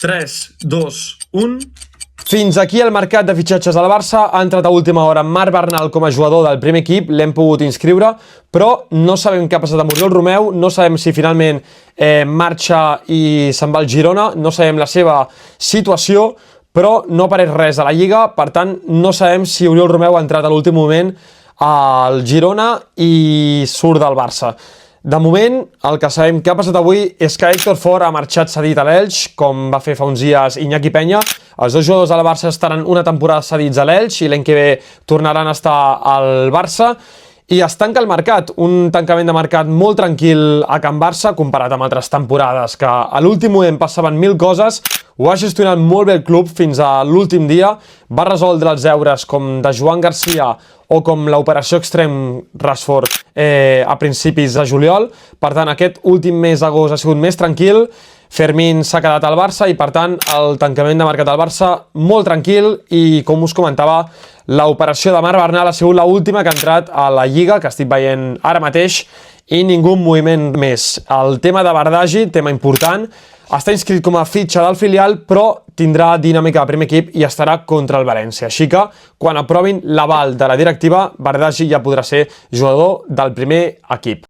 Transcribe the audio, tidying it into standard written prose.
3, 2, 1... Fins aquí el mercat de fitxatges al Barça. Ha entrat a última hora Marc Bernal com a jugador del primer equip, l'hem pogut inscriure, però no sabem què ha passat amb Oriol Romeu, no sabem si finalment marxa i se'n va al Girona, no sabem la seva situació, però no apareix res a la Lliga, per tant no sabem si Oriol Romeu ha entrat a l'últim moment al Girona i surt del Barça. De moment, el que sabem que ha passat avui és que Héctor Fort ha marxat cedit a l'Elx, com va fer fa uns dies Iñaki Peña. Els dos jugadors del Barça estaran una temporada cedits a l'Elx i l'any que ve tornaran a estar al Barça. I es tanca el mercat, un tancament de mercat molt tranquil a Can Barça, comparat amb altres temporades, que a l'últim moment passaven 1000 coses. Ho ha gestionat molt bé el club fins a l'últim dia, va resoldre els deures com de Joan Garcia o com l'operació extrem Rashford a principis de juliol. Per tant, aquest últim mes d'agost ha sigut més tranquil. Fermín s'ha quedat al Barça i, per tant, el tancament de mercat al Barça molt tranquil i, com us comentava, l'operació de Marc Bernal ha sigut l'última que ha entrat a la Lliga, que estic veient ara mateix, i ningú moviment més. El tema de Bardaghi, tema important, està inscrit com a fitxa del filial, però tindrà dinàmica de primer equip i estarà contra el València. Així que, quan aprovin l'aval de la directiva, Bardaghi ja podrà ser jugador del primer equip.